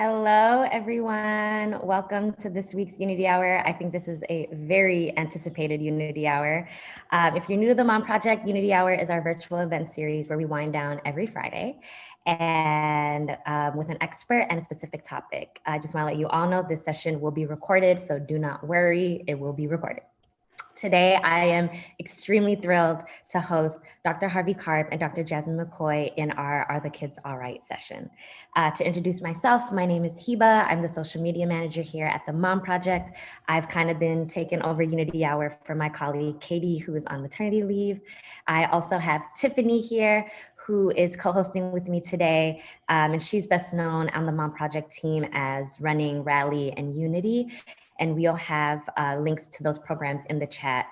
Hello, everyone. Welcome to this week's Unity Hour. I think this is a very anticipated Unity Hour. If you're new to the Mom Project, Unity Hour is our virtual event series where we wind down every Friday and with an expert and a specific topic. I just want to let you all know this session will be recorded, so do not worry, it will be recorded. Today, I am extremely thrilled to host Dr. Harvey Karp and Dr. Jazmine McCoy in our Are the Kids All Right session. To introduce myself, my name is Hiba. I'm the social media manager here at the Mom Project. I've kind of been taking over Unity Hour for my colleague, Katie, who is on maternity leave. I also have Tiffany here, who is co-hosting with me today. And she's best known on the Mom Project team as running Rally and Unity. And we'll have links to those programs in the chat,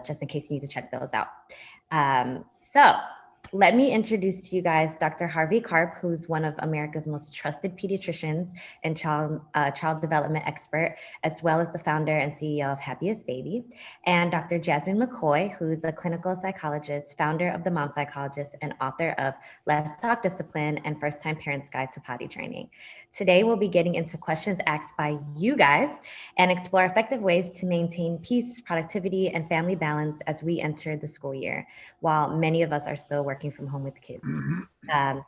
just in case you need to check those out. So let me introduce to you guys Dr. Harvey Karp, who's one of America's most trusted pediatricians and child development expert, as well as the founder and CEO of Happiest Baby, and Dr. Jazmine McCoy, who's a clinical psychologist, founder of The Mom Psychologist, and author of Let's Talk Discipline and First Time Parents Guide to Potty Training. Today, we'll be getting into questions asked by you guys and explore effective ways to maintain peace, productivity, and family balance as we enter the school year, while many of us are still working from home with kids.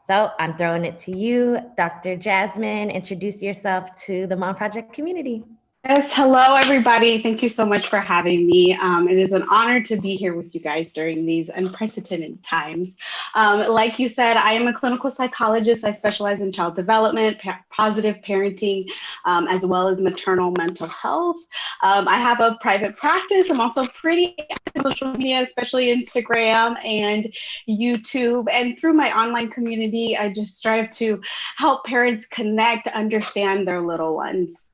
So I'm throwing it to you, Dr. Jazmine. Introduce yourself to the Mom Project community. Yes, hello everybody. Thank you so much for having me. It is an honor to be here with you guys during these unprecedented times. Like you said, I am a clinical psychologist. I specialize in child development, positive parenting, as well as maternal mental health. I have a private practice. I'm also pretty active on social media, especially Instagram and YouTube. And through my online community, I just strive to help parents connect, understand their little ones.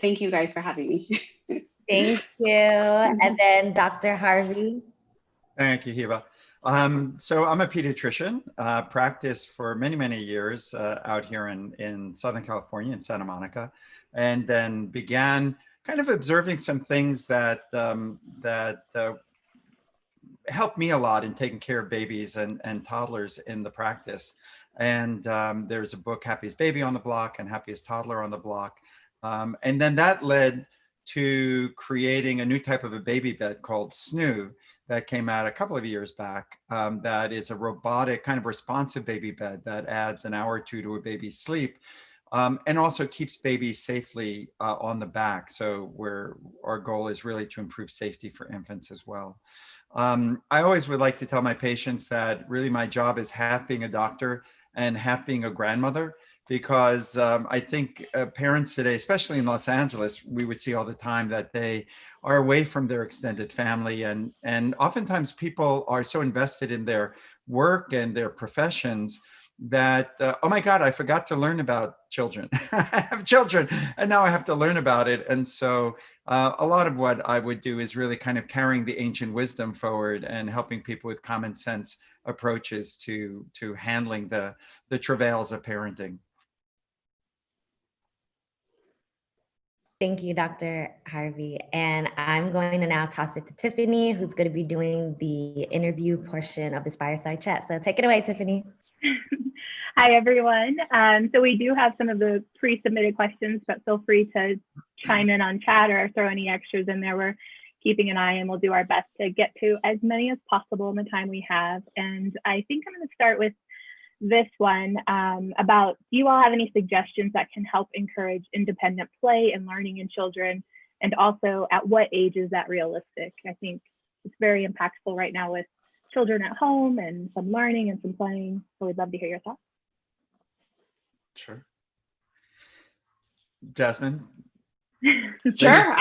Thank you guys for having me. Thank you. And then Dr. Harvey. Thank you, Hiba. So I'm a pediatrician, practiced for many, many years out here in Southern California, in Santa Monica, and then began kind of observing some things that helped me a lot in taking care of babies and toddlers in the practice. And there's a book, Happiest Baby on the block and Happiest Toddler on the block. And then that led to creating a new type of a baby bed called SNOO that came out a couple of years back. That is a robotic kind of responsive baby bed that adds an hour or two to a baby's sleep and also keeps babies safely on the back. So our goal is really to improve safety for infants as well. I always would like to tell my patients that really my job is half being a doctor and half being a grandmother. Because I think parents today, especially in Los Angeles, we would see all the time that they are away from their extended family. And oftentimes people are so invested in their work and their professions that, oh my God, I forgot to learn about children. I have children and now I have to learn about it. And so a lot of what I would do is really kind of carrying the ancient wisdom forward and helping people with common sense approaches to handling the travails of parenting. Thank you, Dr. Harvey. And I'm going to now toss it to Tiffany, who's going to be doing the interview portion of this Fireside chat. So take it away, Tiffany. Hi, everyone. So we do have some of the pre-submitted questions, but feel free to chime in on chat or throw any extras in there. We're keeping an eye and we'll do our best to get to as many as possible in the time we have. And I think I'm going to start with this one about, do you all have any suggestions that can help encourage independent play and learning in children? And also, at what age is that realistic? I think it's very impactful right now with children at home and some learning and some playing. So we'd love to hear your thoughts. Sure. Jazmine? Sure.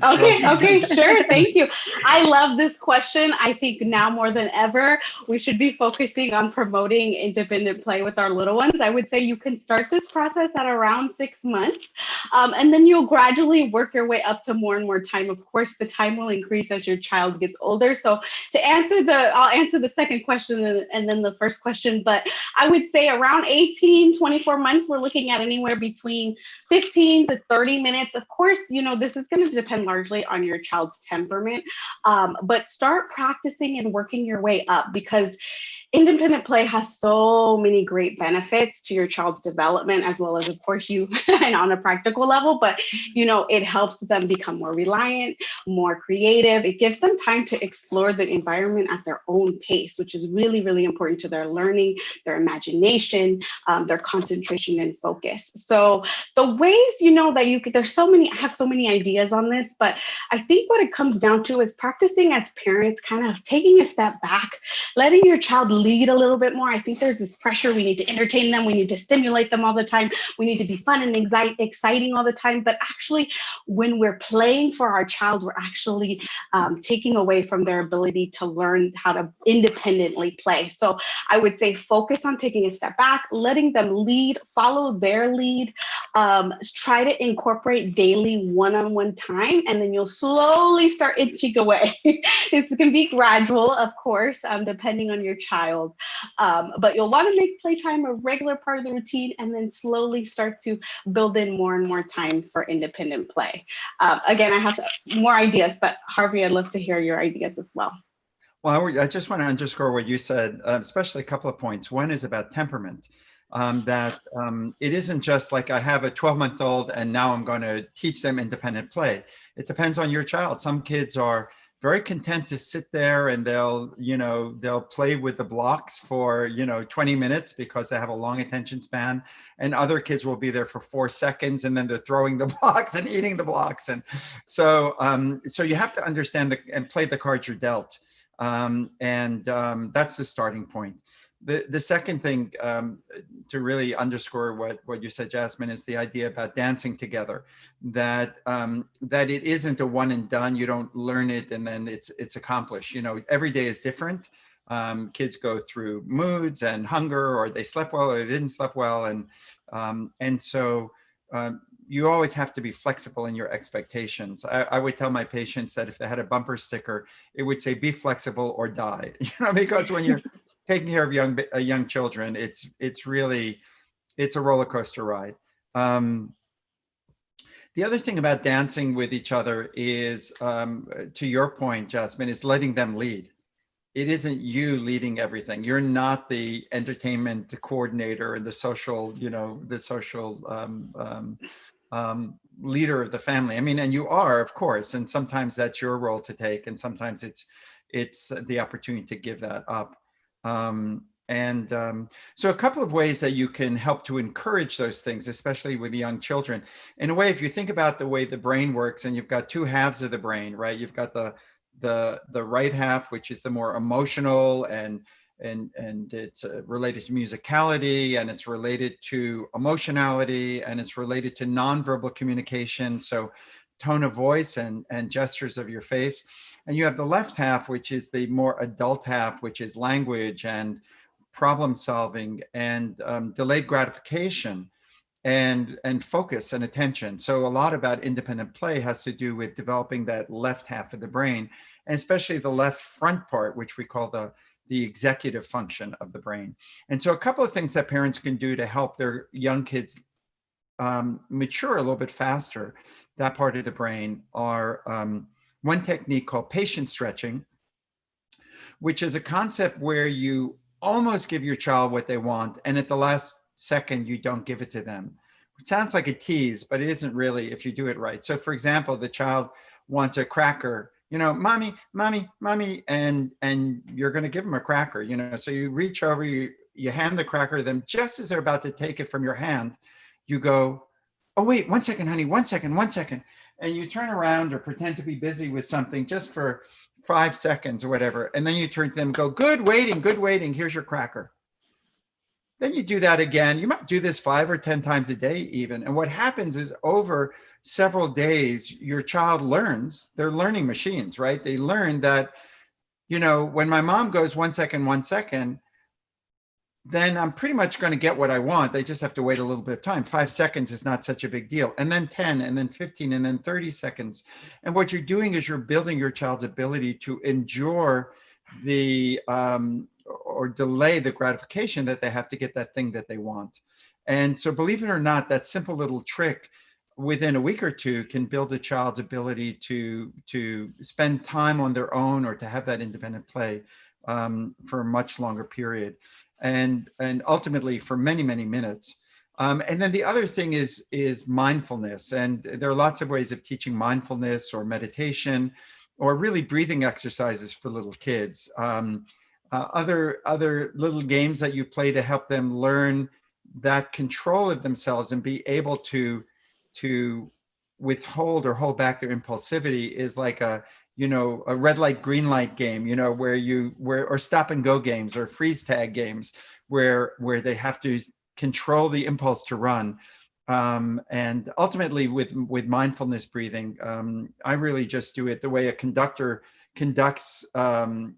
Okay, sure. Thank you. I love this question. I think now more than ever, we should be focusing on promoting independent play with our little ones. I would say you can start this process at around 6 months, and then you'll gradually work your way up to more and more time. Of course, the time will increase as your child gets older. So I'll answer the second question and then the first question, but I would say around 18, 24 months, we're looking at anywhere between 15 to 30 minutes. Of course, this is going to depend largely on your child's temperament, but start practicing and working your way up, because independent play has so many great benefits to your child's development, as well as, of course, you and on a practical level. But, it helps them become more reliant, more creative. It gives them time to explore the environment at their own pace, which is really, really important to their learning, their imagination, their concentration and focus. So the ways, that you could, I have so many ideas on this, but I think what it comes down to is practicing as parents, kind of taking a step back, letting your child lead a little bit more. I think there's this pressure. We need to entertain them. We need to stimulate them all the time. We need to be fun and exciting all the time. But actually, when we're playing for our child, we're actually taking away from their ability to learn how to independently play. So I would say focus on taking a step back, letting them lead, follow their lead, try to incorporate daily one-on-one time, and then you'll slowly start inching away. It can be gradual, of course, depending on your child, but you'll want to make playtime a regular part of the routine, and then slowly start to build in more and more time for independent play. Again, I have more ideas, but Harvey, I'd love to hear your ideas as well. Well, I just want to underscore what you said, especially a couple of points. One is about temperament. It isn't just like I have a 12-month-old and now I'm going to teach them independent play. It depends on your child. Some kids are very content to sit there and they'll play with the blocks for 20 minutes because they have a long attention span, and other kids will be there for 4 seconds and then they're throwing the blocks and eating the blocks. And so you have to understand and play the cards you're dealt. That's the starting point. The second thing to really underscore what you said, Jazmine, is the idea about dancing together. That it isn't a one and done. You don't learn it and then it's accomplished. Every day is different. Kids go through moods and hunger, or they slept well or they didn't sleep well, and so you always have to be flexible in your expectations. I would tell my patients that if they had a bumper sticker, it would say, "Be flexible or die," because when you're taking care of young children, it's a roller coaster ride. The other thing about dancing with each other is, to your point, Jazmine, is letting them lead. It isn't you leading everything. You're not the entertainment coordinator and the social leader of the family. And you are, of course, and sometimes that's your role to take, and sometimes it's the opportunity to give that up. So a couple of ways that you can help to encourage those things, especially with young children. In a way, if you think about the way the brain works, and you've got two halves of the brain, right? You've got the right half, which is the more emotional and it's related to musicality, and it's related to emotionality, and it's related to nonverbal communication. So tone of voice and gestures of your face. And you have the left half, which is the more adult half, which is language and problem solving and delayed gratification and focus and attention. So a lot about independent play has to do with developing that left half of the brain, and especially the left front part, which we call the executive function of the brain. And so a couple of things that parents can do to help their young kids mature a little bit faster, that part of the brain, are one technique called patient stretching, which is a concept where you almost give your child what they want, and at the last second, you don't give it to them. It sounds like a tease, but it isn't really if you do it right. So for example, the child wants a cracker, mommy, mommy, mommy, and you're going to give them a cracker, so you reach over, you hand the cracker to them. Just as they're about to take it from your hand, you go, "Oh, wait, 1 second, honey, 1 second, 1 second." And you turn around or pretend to be busy with something just for 5 seconds or whatever. And then you turn to them and go, good waiting, here's your cracker. Then you do that again. You might do this 5 or 10 times a day even. And what happens is, over several days, your child learns. They're learning machines, right? They learn that, when my mom goes 1 second, 1 second, then I'm pretty much going to get what I want. They just have to wait a little bit of time. 5 seconds is not such a big deal. And then 10, and then 15, and then 30 seconds. And what you're doing is you're building your child's ability to endure or delay the gratification that they have to get that thing that they want. And so, believe it or not, that simple little trick within a week or two can build a child's ability to spend time on their own, or to have that independent play for a much longer period, and ultimately for many, many minutes. And then the other thing is mindfulness. And there are lots of ways of teaching mindfulness or meditation or really breathing exercises for little kids. Other little games that you play to help them learn that control of themselves and be able to withhold or hold back their impulsivity is like a red light, green light game, or stop and go games or freeze tag games where they have to control the impulse to run. And ultimately with mindfulness breathing, I really just do it the way a conductor conducts an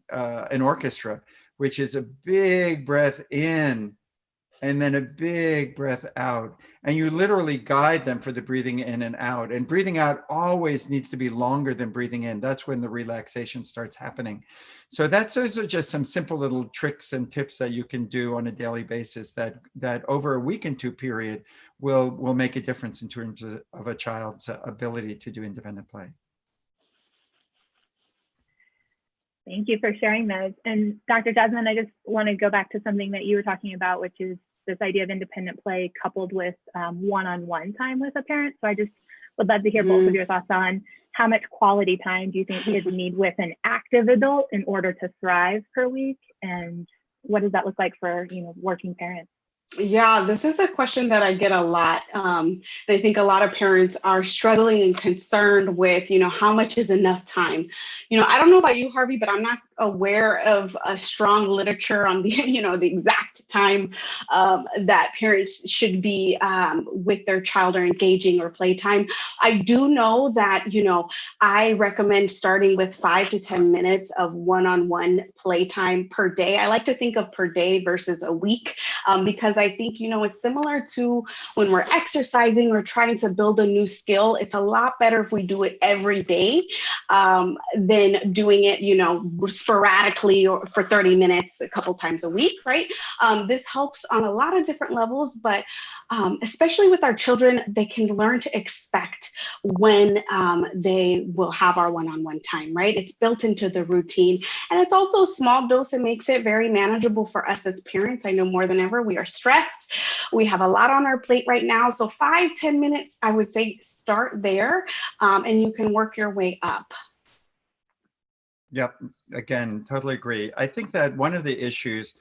orchestra, which is a big breath in and then a big breath out. And you literally guide them for the breathing in and out. And breathing out always needs to be longer than breathing in. That's when the relaxation starts happening. So those are just some simple little tricks and tips that you can do on a daily basis that over a week and 2 period will make a difference in terms of a child's ability to do independent play. Thank you for sharing those. And Dr. Jazmine, I just want to go back to something that you were talking about, which is this idea of independent play coupled with one-on-one time with a parent. So I just would love to hear both of your thoughts on how much quality time do you think kids need with an active adult in order to thrive per week? And what does that look like for, working parents? Yeah, this is a question that I get a lot. I think a lot of parents are struggling and concerned with, how much is enough time? I don't know about you, Harvey, but I'm not aware of a strong literature on the, the exact time that parents should be with their child or engaging or playtime. I do know that, I recommend starting with 5 to 10 minutes of one-on-one playtime per day. I like to think of per day versus a week because I think, it's similar to when we're exercising or trying to build a new skill. It's a lot better if we do it every day than doing it, sporadically or for 30 minutes a couple times a week, right? This helps on a lot of different levels, but especially with our children, they can learn to expect when they will have our one-on-one time, right? It's built into the routine. And it's also a small dose. It makes it very manageable for us as parents. I know more than ever, we are stressed. We have a lot on our plate right now. So 5-10 minutes, I would say start there and you can work your way up. Yep. Again, totally agree. I think that one of the issues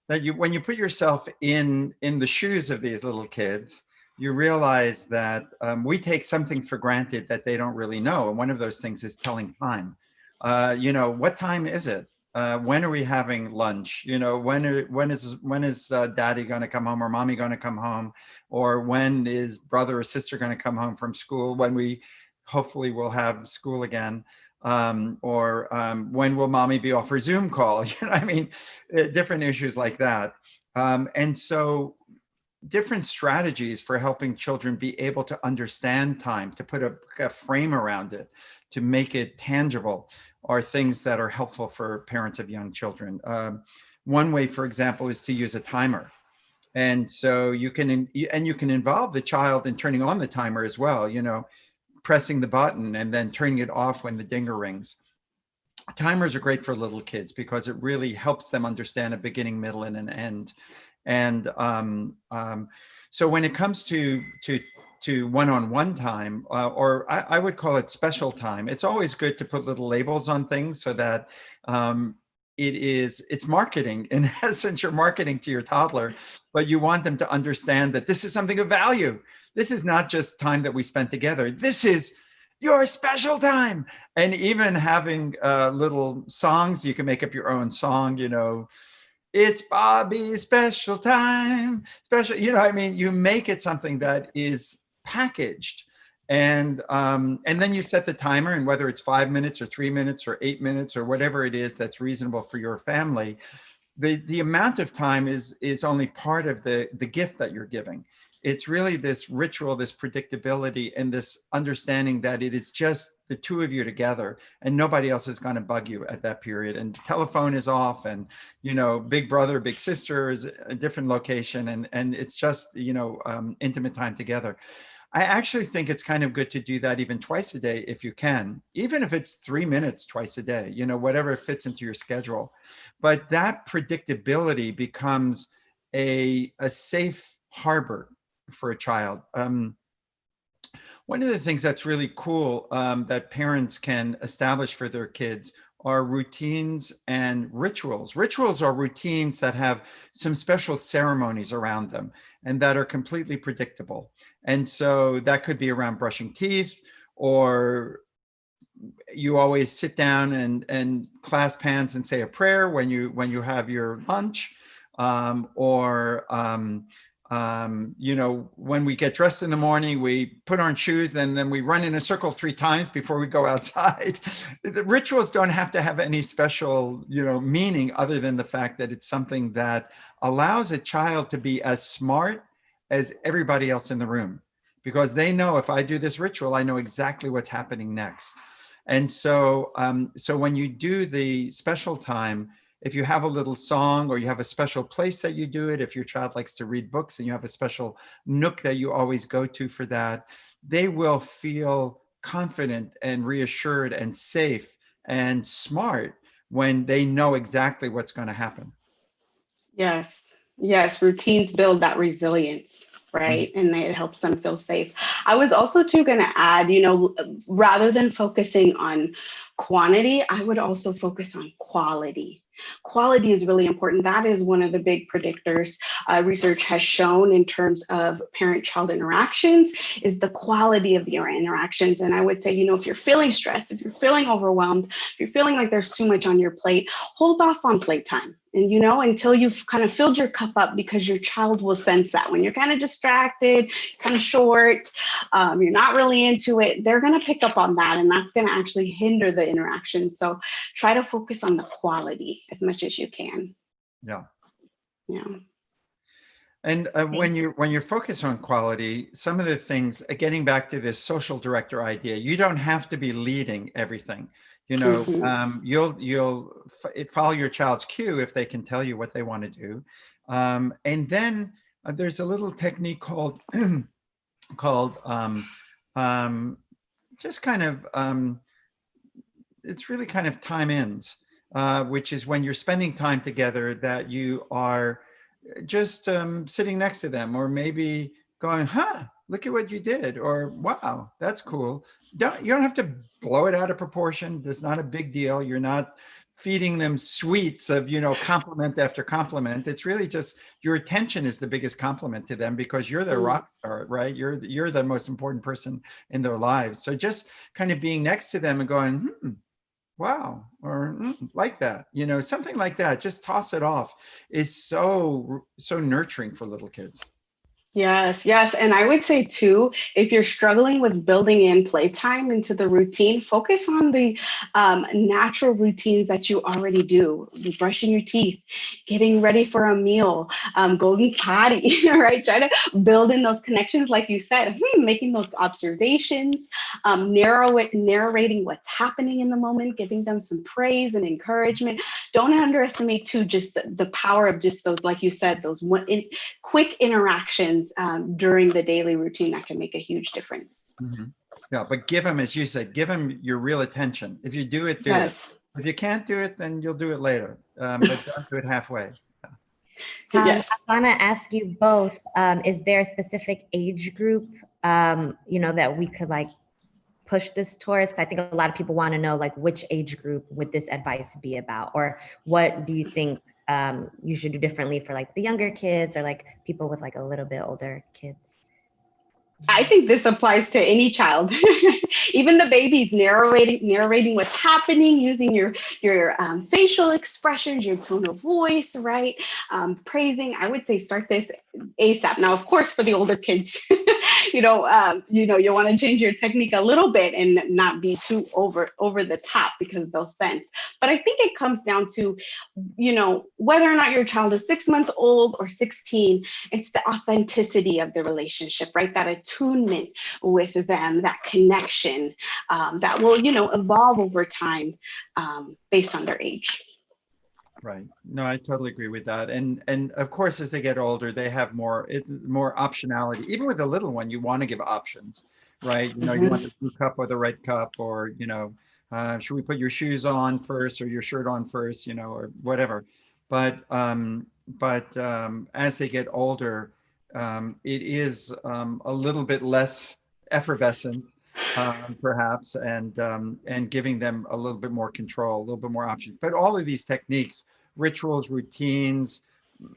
that when you put yourself in the shoes of these little kids, you realize that we take some things for granted that they don't really know. And one of those things is telling time. What time is it? When are we having lunch? When is daddy going to come home or mommy going to come home? Or when is brother or sister going to come home from school when we hopefully will have school again? Or when will mommy be off her Zoom call? Different issues like that. And so different strategies for helping children be able to understand time, to put a frame around it, to make it tangible, are things that are helpful for parents of young children. One way, for example, is to use a timer. And so you can involve the child in turning on the timer as well, pressing the button and then turning it off when the dinger rings. Timers are great for little kids because it really helps them understand a beginning, middle, and an end. And so when it comes to one-on-one time, or I would call it special time, it's always good to put little labels on things so that it's marketing. In essence, you're marketing to your toddler, but you want them to understand that this is something of value. This is not just time that we spent together. This is your special time. And even having little songs, you can make up your own song, it's Bobby's special time, special, you make it something that is packaged. And then you set the timer, and whether it's 5 minutes or 3 minutes or 8 minutes or whatever it is that's reasonable for your family, the amount of time is only part of the gift that you're giving. It's really this ritual, this predictability, and this understanding that it is just the two of you together and nobody else is going to bug you at that period. And telephone is off, and, big brother, big sister is a different location. And it's just, intimate time together. I actually think it's kind of good to do that even twice a day if you can, even if it's 3 minutes twice a day, whatever fits into your schedule. But that predictability becomes a safe harbor for a child. One of the things that's really cool that parents can establish for their kids are routines and rituals. Rituals are routines that have some special ceremonies around them and that are completely predictable. And so that could be around brushing teeth, or you always sit down and clasp hands and say a prayer when you have your lunch, when we get dressed in the morning, we put on shoes, and then we run in a circle 3 times before we go outside. The rituals don't have to have any special, meaning other than the fact that it's something that allows a child to be as smart as everybody else in the room, because they know if I do this ritual, I know exactly what's happening next. And so, so when you do the special time, if you have a little song, or you have a special place that you do it, if your child likes to read books and you have a special nook that you always go to for that, they will feel confident and reassured and safe and smart when they know exactly what's going to happen. Yes. Yes. Routines build that resilience, right? And it helps them feel safe. I was also too going to add, rather than focusing on quantity, I would also focus on quality. Quality is really important. That is one of the big predictors research has shown in terms of parent-child interactions, is the quality of your interactions. And I would say, if you're feeling stressed, if you're feeling overwhelmed, if you're feeling like there's too much on your plate, hold off on playtime. And, until you've kind of filled your cup up, because your child will sense that when you're kind of distracted, kind of short, you're not really into it, they're going to pick up on that. And that's going to actually hinder the interaction. So try to focus on the quality as much as you can. Yeah. Yeah. And when you're focused on quality, some of the things, getting back to this social director idea, you don't have to be leading everything. You'll follow your child's cue if they can tell you what they want to do. And then there's a little technique called just kind of, it's really kind of time ins, which is when you're spending time together, that you are just sitting next to them, or maybe going, look at what you did, or wow, that's cool. You don't have to blow it out of proportion. It's not a big deal. You're not feeding them sweets of, compliment after compliment. It's really just your attention is the biggest compliment to them, because you're their rock star, right? You're the most important person in their lives. So just kind of being next to them and going, wow, or like that, something like that. Just toss it off is so nurturing for little kids. Yes, yes. And I would say too, if you're struggling with building in playtime into the routine, focus on the natural routines that you already do. Brushing your teeth, getting ready for a meal, going potty, right? Try to build in those connections, like you said, making those observations, narrating what's happening in the moment, giving them some praise and encouragement. Don't underestimate too just the power of just those, like you said, those quick interactions during the daily routine that can make a huge difference. Mm-hmm. Yeah, but give them, as you said, give them your real attention. If you do it, do it. If you can't do it, then you'll do it later. But don't do it halfway. Yeah. Yes. I want to ask you both, is there a specific age group, that we could push this towards? Because I think a lot of people want to know, which age group would this advice be about? Or what do you think you should do differently for the younger kids, or people with a little bit older kids? I think this applies to any child, even the babies, narrating what's happening, using your facial expressions, your tone of voice, right? Praising. I would say start this ASAP. Now, of course, for the older kids, you want to change your technique a little bit and not be too over the top, because they'll sense. But I think it comes down to, whether or not your child is 6 months old or 16, it's the authenticity of the relationship, right? That attunement with them, that connection that will, evolve over time based on their age. Right. No, I totally agree with that. And of course, as they get older, they have more optionality. Even with a little one, you want to give options, right? You know, you want Mhm. the blue cup or the red cup, or should we put your shoes on first or your shirt on first, or whatever. But as they get older, it is a little bit less effervescent, perhaps, and giving them a little bit more control, a little bit more options. But all of these techniques, rituals, routines,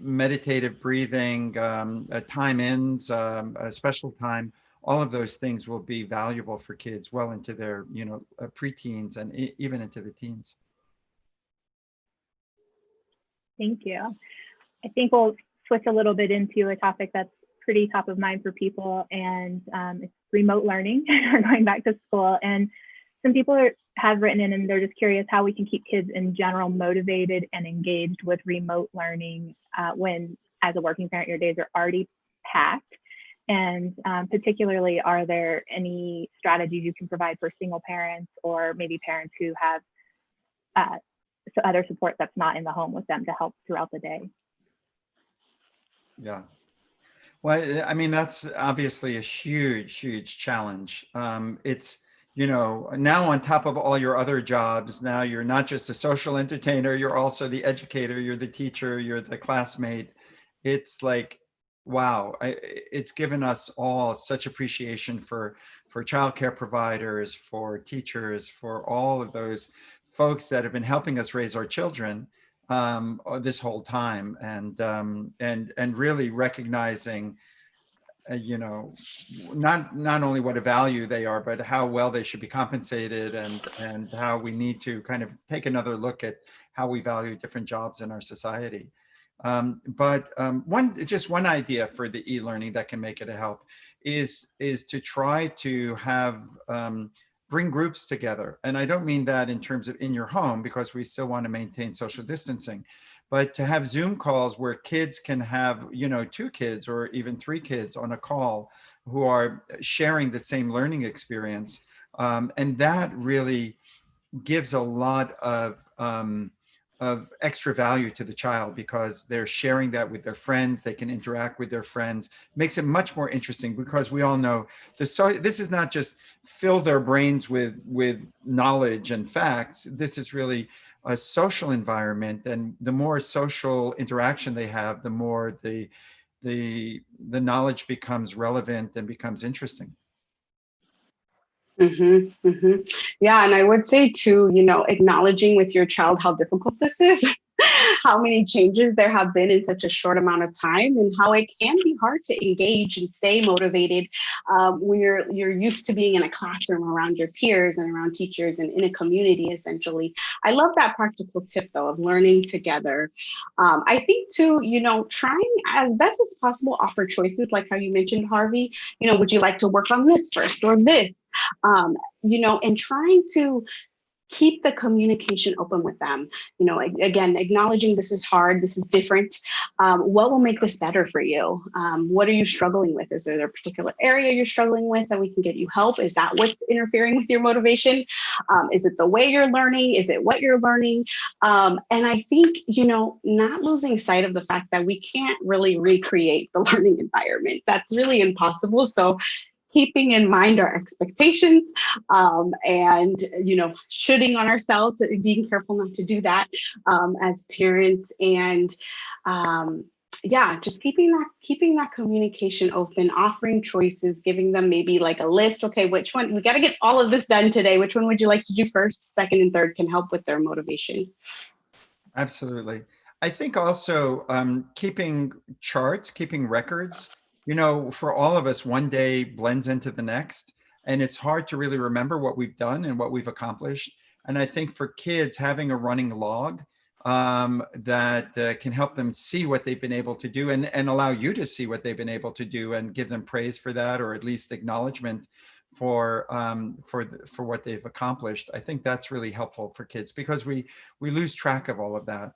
meditative breathing, time ins, a special time, all of those things will be valuable for kids well into their, preteens and even into the teens. Thank you. I think we'll switch a little bit into a topic that's pretty top of mind for people, and it's remote learning. We're going back to school, and some people have written in and they're just curious how we can keep kids in general motivated and engaged with remote learning when, as a working parent, your days are already packed. And particularly, are there any strategies you can provide for single parents or maybe parents who have other support that's not in the home with them to help throughout the day? Yeah. Well, I mean, that's obviously a huge, huge challenge. It's, now on top of all your other jobs, now you're not just a social entertainer, you're also the educator, you're the teacher, you're the classmate. It's like, wow, it's given us all such appreciation for childcare providers, for teachers, for all of those folks that have been helping us raise our children this whole time, and really recognizing, not only what a value they are, but how well they should be compensated, and how we need to kind of take another look at how we value different jobs in our society. But one idea for the e-learning that can make it a help is to try to have bring groups together. And I don't mean that in terms of in your home, because we still want to maintain social distancing, but to have Zoom calls where kids can have, 2 kids or even 3 kids on a call who are sharing the same learning experience. And that really gives a lot of extra value to the child, because they're sharing that with their friends. They can interact with their friends. Makes it much more interesting, because we all know this is not just fill their brains with knowledge and facts. This is really a social environment, and the more social interaction they have, the more the knowledge becomes relevant and becomes interesting. Yeah, and I would say too, acknowledging with your child how difficult this is, how many changes there have been in such a short amount of time, and how it can be hard to engage and stay motivated when you're used to being in a classroom around your peers and around teachers and in a community, essentially. I love that practical tip though of learning together. I think too, trying as best as possible offer choices, like how you mentioned, Harvey. Would you like to work on this first or this? And trying to keep the communication open with them. Again, acknowledging this is hard, this is different. What will make this better for you? What are you struggling with? Is there a particular area you're struggling with that we can get you help? Is that what's interfering with your motivation? Is it the way you're learning? Is it what you're learning? And I think, not losing sight of the fact that we can't really recreate the learning environment. That's really impossible. So keeping in mind our expectations, and shooting on ourselves, being careful not to do that as parents, and just keeping that communication open, offering choices, giving them maybe like a list. Okay, which one, we got to get all of this done today, which one would you like to do first, second, and third, can help with their motivation. Absolutely. I think also keeping charts, keeping records. For all of us, one day blends into the next, and it's hard to really remember what we've done and what we've accomplished. And I think for kids, having a running log that can help them see what they've been able to do, and allow you to see what they've been able to do, and give them praise for that, or at least acknowledgement for what they've accomplished. I think that's really helpful for kids, because we lose track of all of that.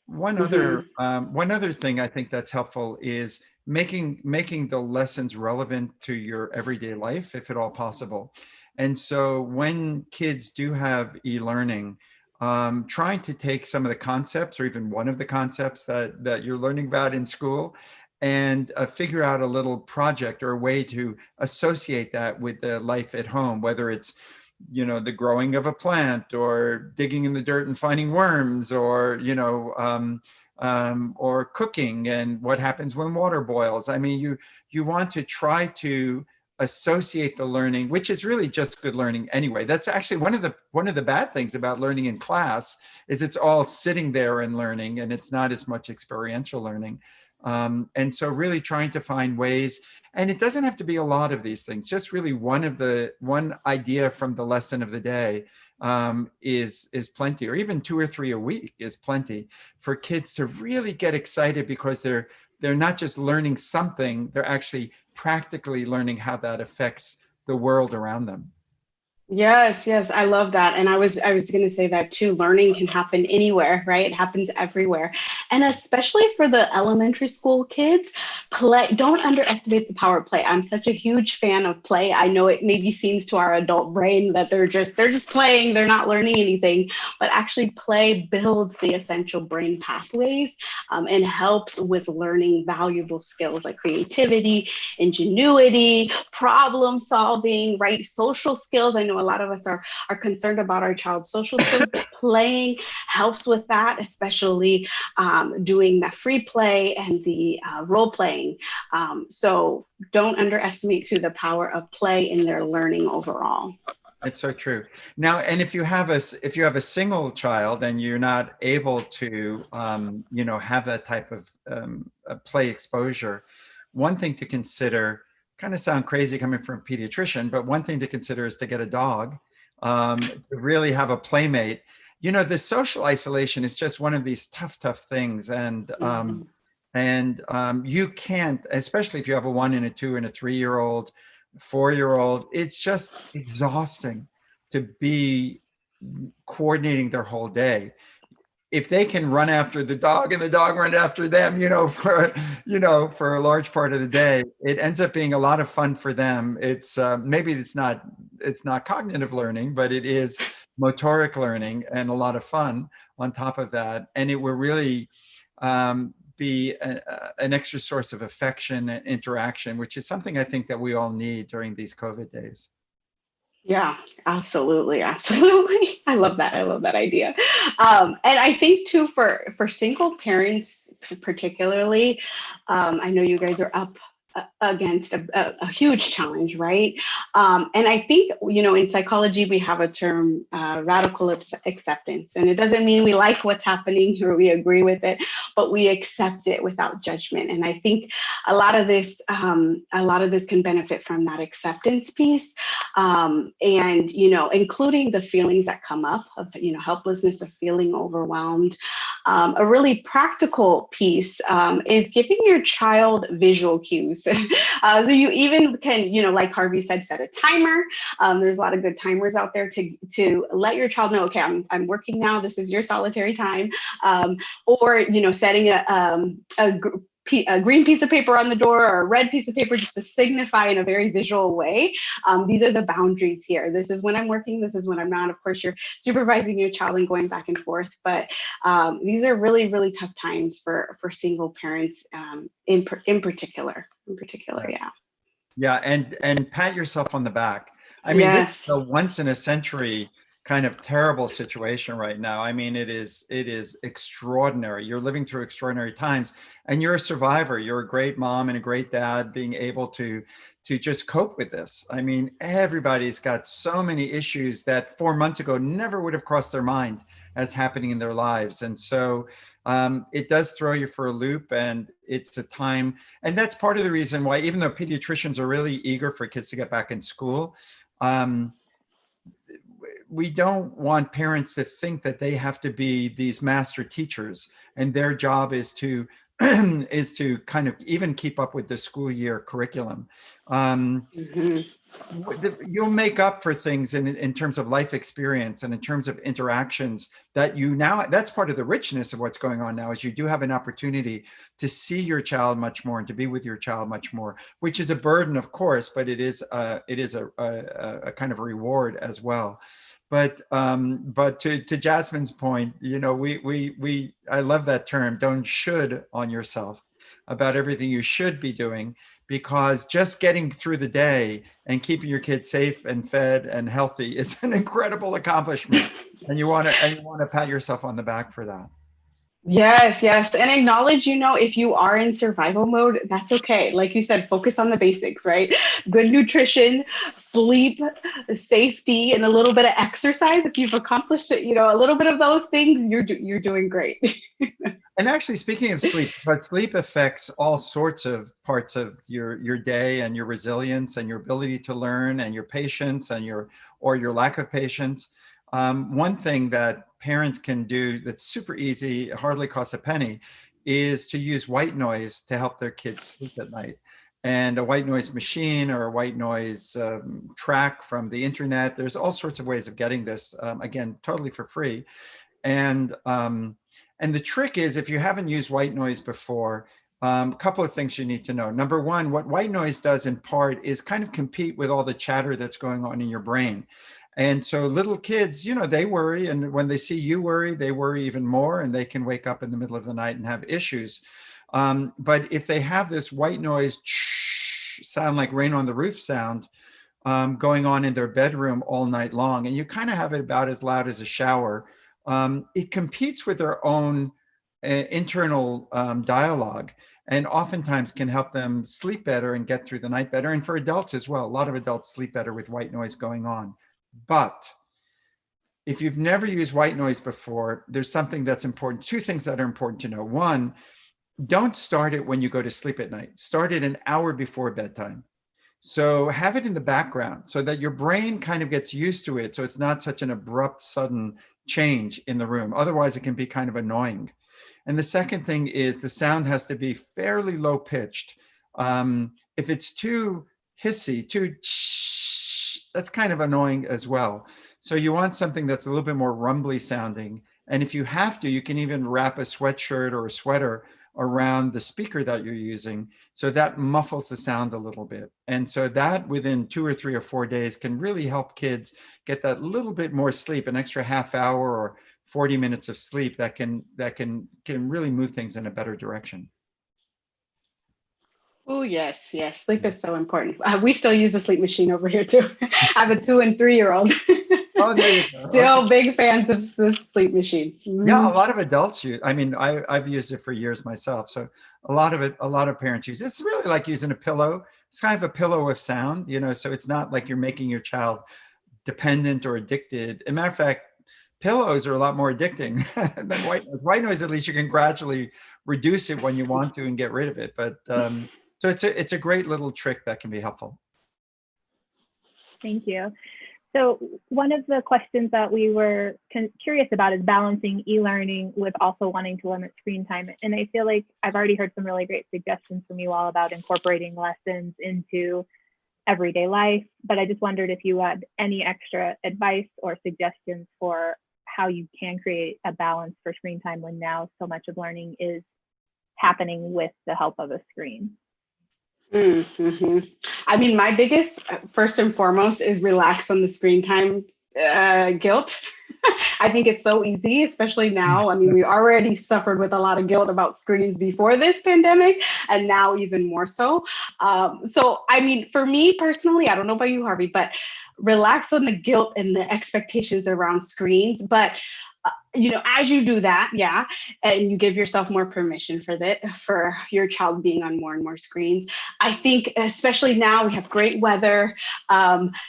One other thing I think that's helpful is making the lessons relevant to your everyday life, if at all possible. And so when kids do have e-learning, trying to take some of the concepts or even one of the concepts that you're learning about in school and figure out a little project or a way to associate that with the life at home, whether it's, you know, the growing of a plant or digging in the dirt and finding worms, or, you know, or cooking and what happens when water boils. I mean, you want to try to associate the learning, which is really just good learning anyway. That's actually one of the bad things about learning in class, is it's all sitting there and learning, and it's not as much experiential learning. And so really trying to find ways, and it doesn't have to be a lot of these things, just really one idea from the lesson of the day is plenty, or even 2 or 3 a week is plenty for kids to really get excited, because they're not just learning something, they're actually practically learning how that affects the world around them. Yes, yes, I love that. And I was going to say that too. Learning can happen anywhere, right? It happens everywhere. And especially for the elementary school kids, don't underestimate the power of play. I'm such a huge fan of play. I know it maybe seems to our adult brain that they're just playing, they're not learning anything, but actually play builds the essential brain pathways and helps with learning valuable skills like creativity, ingenuity, problem solving, right? Social skills. I know a lot of us are concerned about our child's social skills, but playing helps with that, especially doing that free play and the role playing. So don't underestimate the power of play in their learning overall. It's so true. Now, and if you have a single child and you're not able to, you know, have that type of play exposure, one thing to consider, kind of sound crazy coming from a pediatrician, but one thing to consider is to get a dog, to really have a playmate. You know, the social isolation is just one of these tough things. And, you can't, especially if you have a 1 and a 2 and a 3-year-old, 4-year-old, it's just exhausting to be coordinating their whole day. If they can run after the dog and the dog run after them, for a large part of the day, it ends up being a lot of fun for them. It's maybe it's not cognitive learning, but it is motoric learning and a lot of fun on top of that. And it will really be an extra source of affection and interaction, which is something I think that we all need during these COVID days. Yeah, absolutely. Absolutely. I love that. I love that idea. And I think too, for single parents, particularly, I know you guys are up against a huge challenge, right? And I think, in psychology, we have a term, radical acceptance. And it doesn't mean we like what's happening or we agree with it, but we accept it without judgment. And I think a lot of this can benefit from that acceptance piece. And, including the feelings that come up of, helplessness, of feeling overwhelmed. A really practical piece is giving your child visual cues. So you even can, like Harvey said, set a timer. There's a lot of good timers out there to let your child know, okay, I'm working now. This is your solitary time. Or, setting a green piece of paper on the door or a red piece of paper just to signify in a very visual way. These are the boundaries here. This is when I'm working. This is when I'm not. Of course, you're supervising your child and going back and forth. But these are really, really tough times for single parents in particular. Yeah. Yeah. And pat yourself on the back. I mean, Yes. This is a once in a century kind of terrible situation right now. I mean, it is extraordinary. You're living through extraordinary times, and you're a survivor. You're a great mom and a great dad, being able to just cope with this. I mean, everybody's got so many issues that 4 months ago never would have crossed their mind as happening in their lives. And so it does throw you for a loop, and it's a time. And that's part of the reason why, even though pediatricians are really eager for kids to get back in school, we don't want parents to think that they have to be these master teachers, and their job is to kind of even keep up with the school year curriculum. You'll make up for things in terms of life experience and in terms of interactions that that's part of the richness of what's going on now, is you do have an opportunity to see your child much more and to be with your child much more, which is a burden, of course, but it is a kind of a reward as well. But to Jazmine's point, you know, I love that term, don't should on yourself about everything you should be doing, because just getting through the day and keeping your kids safe and fed and healthy is an incredible accomplishment. And you want to pat yourself on the back for that. Yes, yes. And acknowledge, if you are in survival mode, that's okay. Like you said, focus on the basics, right? Good nutrition, sleep, safety, and a little bit of exercise. If you've accomplished it, a little bit of those things, you're doing great. And actually, speaking of sleep, but sleep affects all sorts of parts of your day and your resilience and your ability to learn and your patience and your lack of patience. One thing that parents can do that's super easy, it hardly costs a penny, is to use white noise to help their kids sleep at night. And a white noise machine or a white noise track from the internet. There's all sorts of ways of getting this, again, totally for free. And the trick is, if you haven't used white noise before, a couple of things you need to know. Number one, what white noise does in part is kind of compete with all the chatter that's going on in your brain. And so little kids, they worry. And when they see you worry, they worry even more, and they can wake up in the middle of the night and have issues. But if they have this white noise sound, like rain on the roof sound, going on in their bedroom all night long, and you kind of have it about as loud as a shower, it competes with their own internal dialogue, and oftentimes can help them sleep better and get through the night better. And for adults as well, a lot of adults sleep better with white noise going on. But if you've never used white noise before, there's something that's important. Two things that are important to know. One, don't start it when you go to sleep at night. Start it an hour before bedtime. So have it in the background so that your brain kind of gets used to it. So it's not such an abrupt, sudden change in the room. Otherwise, it can be kind of annoying. And the second thing is the sound has to be fairly low pitched. If it's too hissy, that's kind of annoying as well. So you want something that's a little bit more rumbly sounding. And if you have to, you can even wrap a sweatshirt or a sweater around the speaker that you're using, so that muffles the sound a little bit. And so that within 2 or 3 or 4 days can really help kids get that little bit more sleep, an extra half hour or 40 minutes of sleep that can really move things in a better direction. Oh, yes, yes. Sleep is so important. We still use a sleep machine over here too. I have a 2 and 3-year-old. Oh, there you go. Still big fans of the sleep machine. Yeah, a lot of adults use. I mean, I've used it for years myself. So a lot of parents use it. It's really like using a pillow. It's kind of a pillow of sound, so it's not like you're making your child dependent or addicted. As a matter of fact, pillows are a lot more addicting than white noise. White noise, at least you can gradually reduce it when you want to and get rid of it. But so it's a great little trick that can be helpful. Thank you. So one of the questions that we were curious about is balancing e-learning with also wanting to limit screen time. And I feel like I've already heard some really great suggestions from you all about incorporating lessons into everyday life, but I just wondered if you had any extra advice or suggestions for how you can create a balance for screen time when now so much of learning is happening with the help of a screen. Mm-hmm. I mean, my biggest, first and foremost, is relax on the screen time guilt. I think it's so easy, especially now. I mean, we already suffered with a lot of guilt about screens before this pandemic, and now even more so. So, I mean, for me personally, I don't know about you, Harvey, but relax on the guilt and the expectations around screens. But as you do that, and you give yourself more permission for your child being on more and more screens, I think, especially now we have great weather.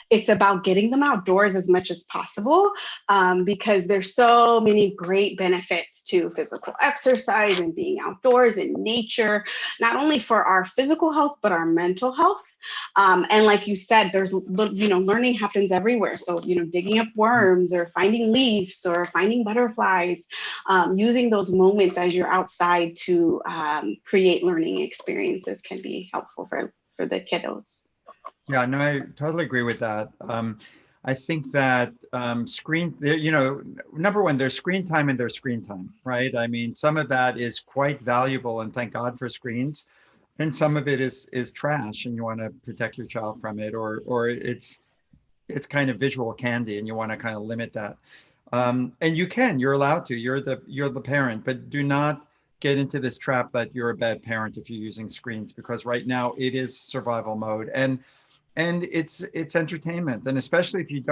It's about getting them outdoors as much as possible, because there's so many great benefits to physical exercise and being outdoors in nature, not only for our physical health, but our mental health. And like you said, there's, learning happens everywhere. So, digging up worms or finding leaves or finding butterflies, using those moments as you're outside to create learning experiences can be helpful for the kiddos. Yeah, no, I totally agree with that. I think that number one, there's screen time and there's screen time, right? I mean, some of that is quite valuable, and thank God for screens. And some of it is trash, and you want to protect your child from it, or it's it's kind of visual candy, and you want to kind of limit that. And you're allowed to, you're the parent, but do not get into this trap that you're a bad parent if you're using screens, because right now it is survival mode, and it's entertainment. And especially if you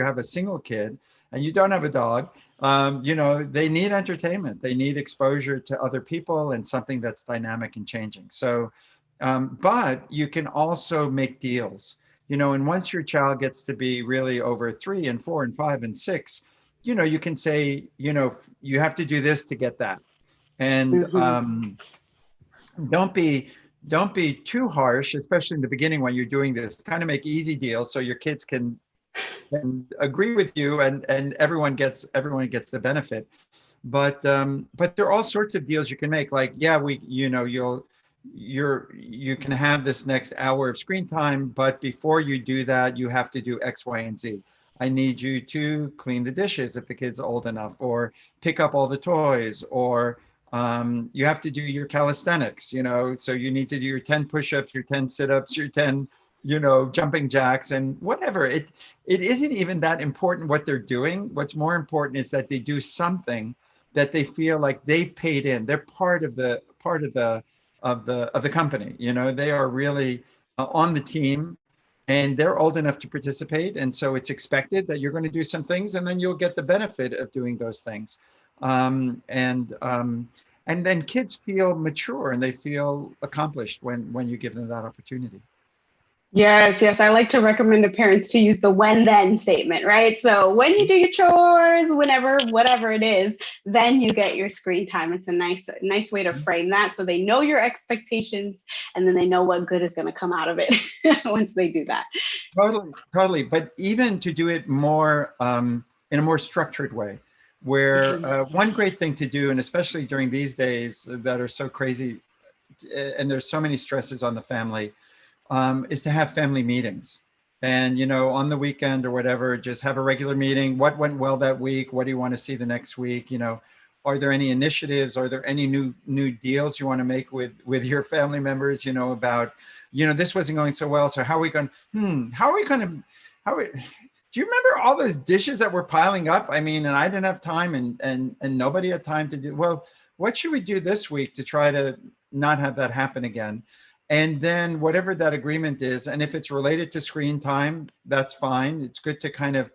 have a single kid and you don't have a dog, they need entertainment. They need exposure to other people and something that's dynamic and changing. So, but you can also make deals, and once your child gets to be really over 3 and 4 and 5 and 6, you can say, you have to do this to get that. And don't be too harsh, especially in the beginning when you're doing this. Kind of make easy deals so your kids can agree with you, and everyone gets the benefit. But there are all sorts of deals you can make. Like, yeah, you can have this next hour of screen time, but before you do that, you have to do X, Y, and Z. I need you to clean the dishes if the kid's old enough, or pick up all the toys, or you have to do your calisthenics, so you need to do your 10 push-ups, your 10 sit-ups, your 10, jumping jacks, and whatever. It isn't even that important what they're doing. What's more important is that they do something that they feel like they've paid in. They're part of the company. They are really on the team, and they're old enough to participate. And so it's expected that you're going to do some things, and then you'll get the benefit of doing those things. And then kids feel mature and they feel accomplished when you give them that opportunity. Yes. I like to recommend to parents to use the when then statement, right? So when you do your chores, whenever, whatever it is, then you get your screen time. It's a nice way to frame that, so they know your expectations, and then they know what good is going to come out of it once they do that. Totally. But even to do it more in a more structured way, where one great thing to do, and especially during these days that are so crazy, and there's so many stresses on the family, is to have family meetings. And, on the weekend or whatever, just have a regular meeting. What went well that week? What do you want to see the next week? Are there any initiatives? Are there any new deals you want to make with your family members, about, this wasn't going so well. So how are we going, do you remember all those dishes that were piling up? I mean, and I didn't have time, and nobody had time to do, well, what should we do this week to try to not have that happen again? And then whatever that agreement is, and if it's related to screen time, that's fine. It's good to kind of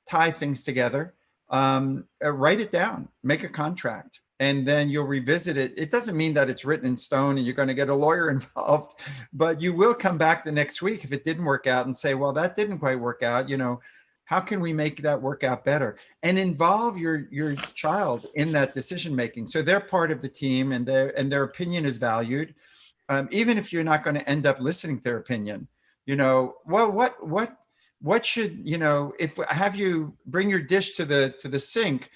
tie things together, write it down, make a contract, and then you'll revisit it. It doesn't mean that it's written in stone and you're going to get a lawyer involved, but you will come back the next week if it didn't work out and say, well, that didn't quite work out. How can we make that work out better? And involve your child in that decision making, so they're part of the team, and their opinion is valued. Even if you're not going to end up listening to their opinion, well, what should, if I have you bring your dish to the sink,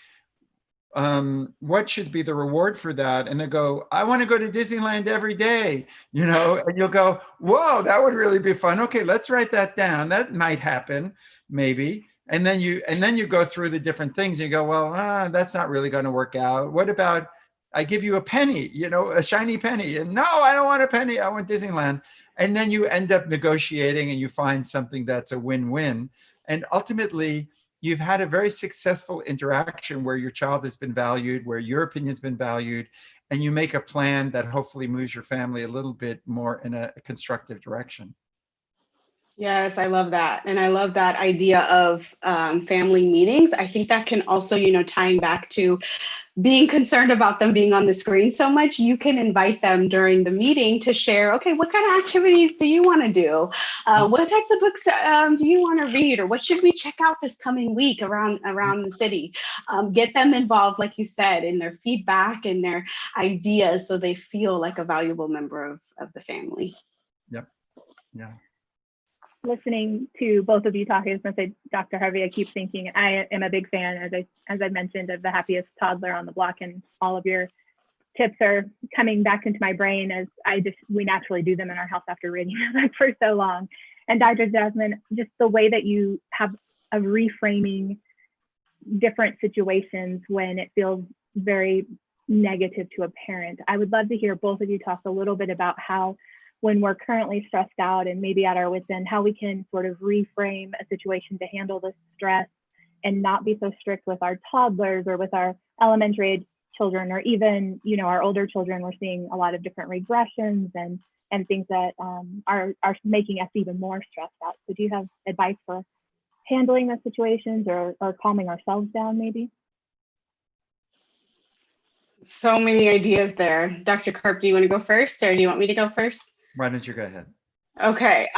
what should be the reward for that? And they go, I want to go to Disneyland every day, and you'll go, whoa, that would really be fun. Okay, let's write that down. That might happen, maybe. And then you go through the different things and you go, well, that's not really going to work out. What about, I give you a penny, a shiny penny, and no, I don't want a penny. I want Disneyland. And then you end up negotiating and you find something that's a win-win. And ultimately, you've had a very successful interaction where your child has been valued, where your opinion's been valued, and you make a plan that hopefully moves your family a little bit more in a constructive direction. Yes, I love that. And I love that idea of family meetings. I think that can also, tying back to being concerned about them being on the screen so much, you can invite them during the meeting to share, okay, what kind of activities do you want to do? What types of books do you want to read? Or what should we check out this coming week around the city? Get them involved, like you said, in their feedback and their ideas, so they feel like a valuable member of the family. Yep. Yeah. Listening to both of you talking, I was going to say, Dr. Harvey, I keep thinking I am a big fan, as I mentioned, of the Happiest Toddler on the Block, and all of your tips are coming back into my brain as we naturally do them in our house after reading them for so long. And Dr. Jazmine, just the way that you have of reframing different situations when it feels very negative to a parent. I would love to hear both of you talk a little bit about how when we're currently stressed out and maybe at our wits' end, how we can sort of reframe a situation to handle the stress and not be so strict with our toddlers or with our elementary age children, or even, you know, our older children. We're seeing a lot of different regressions and things that are making us even more stressed out. So do you have advice for handling those situations or calming ourselves down maybe? So many ideas there. Dr. Karp, do you want to go first, or do you want me to go first? Why don't you go ahead? Okay.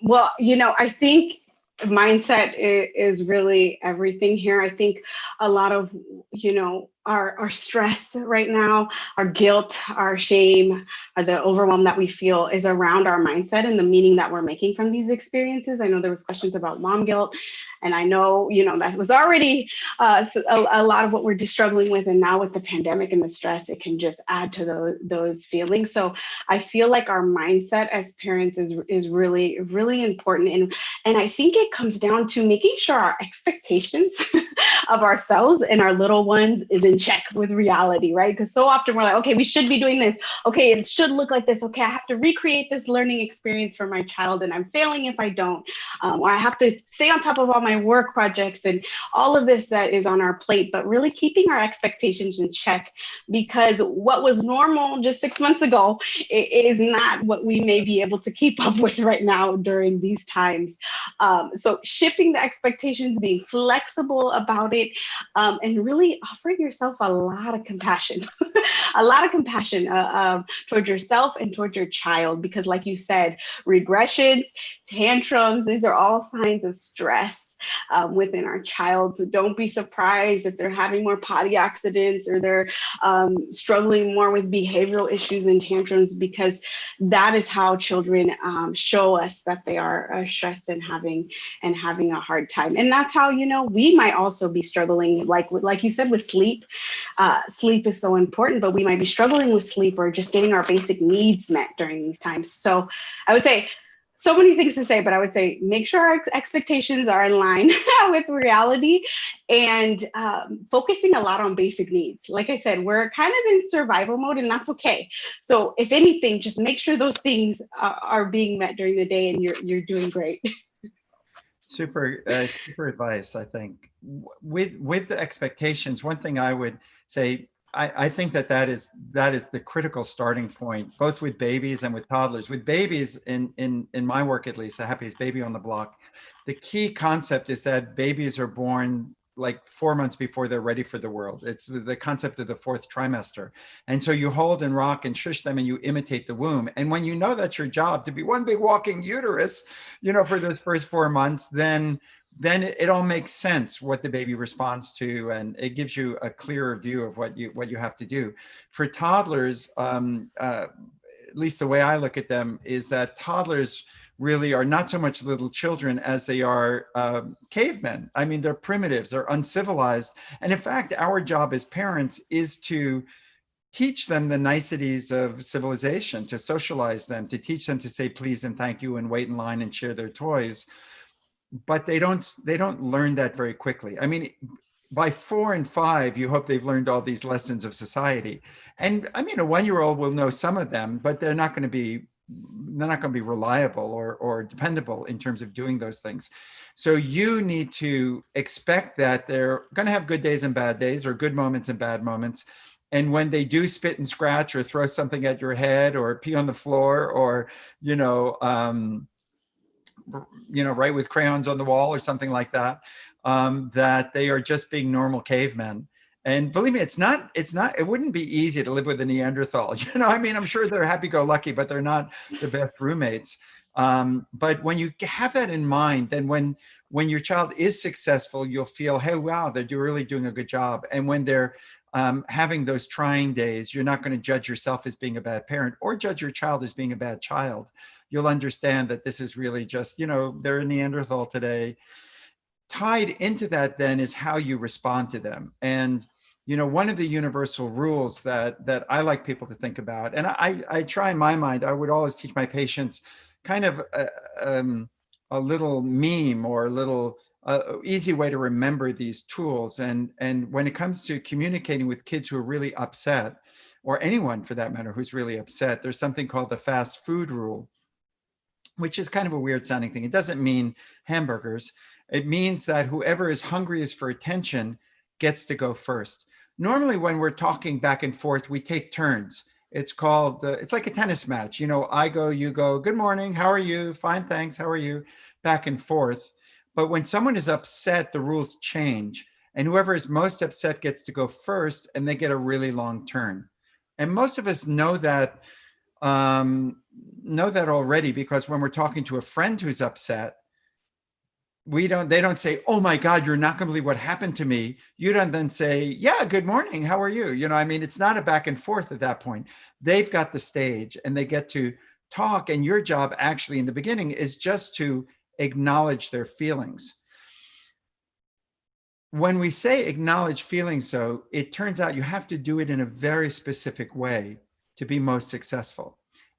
Well, you know, I think mindset is really everything here. I think a lot of, you know, our stress right now, our guilt, our shame, the overwhelm that we feel is around our mindset and the meaning that we're making from these experiences. I know there was questions about mom guilt, and I know, you know, that was already a lot of what we're just struggling with. And now with the pandemic and the stress, it can just add to those feelings. So I feel like our mindset as parents is really, really important. And I think it comes down to making sure our expectations of ourselves and our little ones is in check with reality, right? Because so often we're like, okay, we should be doing this. Okay, it should look like this. Okay, I have to recreate this learning experience for my child, and I'm failing if I don't. Or I have to stay on top of all my work projects and all of this that is on our plate, but really keeping our expectations in check, because what was normal just 6 months ago is not what we may be able to keep up with right now during these times. So shifting the expectations, being flexible about it, and really offering yourself a lot of compassion, a lot of compassion towards yourself and towards your child, because like you said, regressions, tantrums, these are all signs of stress within our child. So don't be surprised if they're having more potty accidents or they're struggling more with behavioral issues and tantrums, because that is how children show us that they are stressed and having a hard time. And that's how, you know, we might also be struggling, like you said, with sleep. Sleep is so important, but we might be struggling with sleep or just getting our basic needs met during these times. So I would say, so many things to say, but I would say make sure our expectations are in line with reality, and focusing a lot on basic needs. Like I said, we're kind of in survival mode, and that's okay. So if anything, just make sure those things are being met during the day, and you're doing great. Super advice, I think. With the expectations, one thing I would say, I think that is the critical starting point, both with babies and with toddlers. With babies, in my work at least, the Happiest Baby on the Block, the key concept is that babies are born like 4 months before they're ready for the world. It's the concept of the fourth trimester. And so you hold and rock and shush them and you imitate the womb. And when you know that's your job, to be one big walking uterus, you know, for those first 4 months, then it all makes sense what the baby responds to, and it gives you a clearer view of what you have to do. For toddlers, at least the way I look at them is that toddlers really are not so much little children as they are cavemen. I mean, they're primitives, they're uncivilized. And in fact, our job as parents is to teach them the niceties of civilization, to socialize them, to teach them to say please and thank you and wait in line and share their toys. But they don't learn that very quickly. I mean, by 4 and 5, you hope they've learned all these lessons of society. And I mean, a 1-year-old will know some of them, but they're not going to be reliable or dependable in terms of doing those things. So you need to expect that they're going to have good days and bad days, or good moments and bad moments. And when they do spit and scratch or throw something at your head or pee on the floor, or, write with crayons on the wall or something like that, that they are just being normal cavemen. And believe me, it wouldn't be easy to live with a Neanderthal. You know, I mean, I'm sure they're happy-go-lucky, but they're not the best roommates. But when you have that in mind, then when your child is successful, you'll feel, hey, wow, they're really doing a good job. And when they're having those trying days, you're not going to judge yourself as being a bad parent or judge your child as being a bad child. You'll understand that this is really just, they're a Neanderthal today. Tied into that then is how you respond to them. And, one of the universal rules that I like people to think about, and I try in my mind, I would always teach my patients kind of a little meme or a little easy way to remember these tools. And when it comes to communicating with kids who are really upset, or anyone for that matter who's really upset, there's something called the fast food rule. which is kind of a weird sounding thing. It doesn't mean hamburgers. It means that whoever is hungriest for attention gets to go first. Normally, when we're talking back and forth, we take turns. It's called, it's like a tennis match. You know, I go, you go, good morning, how are you? Fine, thanks, how are you? Back and forth. But when someone is upset, the rules change. And whoever is most upset gets to go first, and they get a really long turn. And most of us know that already, because when we're talking to a friend who's upset, they don't say, oh my God, you're not going to believe what happened to me. You don't then say, yeah, good morning, how are you? You know, I mean, it's not a back and forth at that point. They've got the stage and they get to talk. And your job actually in the beginning is just to acknowledge their feelings. When we say acknowledge feelings, though, it turns out you have to do it in a very specific way to be most successful.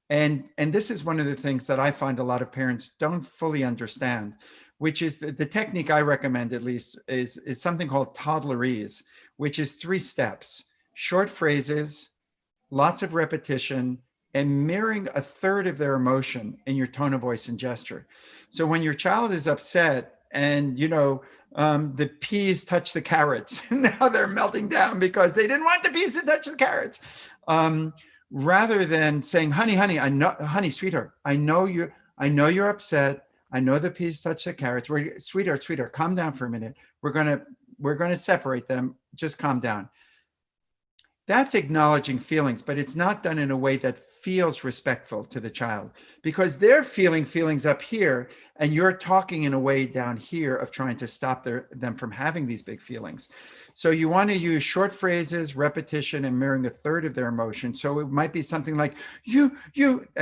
And this is one of the things that I find a lot of parents don't fully understand, which is the technique I recommend, at least, is something called Toddler Ease, which is 3 steps: short phrases, lots of repetition, and mirroring a third of their emotion in your tone of voice and gesture. So when your child is upset and, you know, the peas touch the carrots, and now they're melting down because they didn't want the peas to touch the carrots. Rather than saying, honey, I know, honey, sweetheart, I know you're upset. I know the peas touch the carrots. Sweetheart, calm down for a minute. We're gonna separate them. Just calm down. That's acknowledging feelings, but it's not done in a way that feels respectful to the child, because they're feeling feelings up here and you're talking in a way down here of trying to stop them from having these big feelings. So you want to use short phrases, repetition, and mirroring a third of their emotion. So it might be something like, I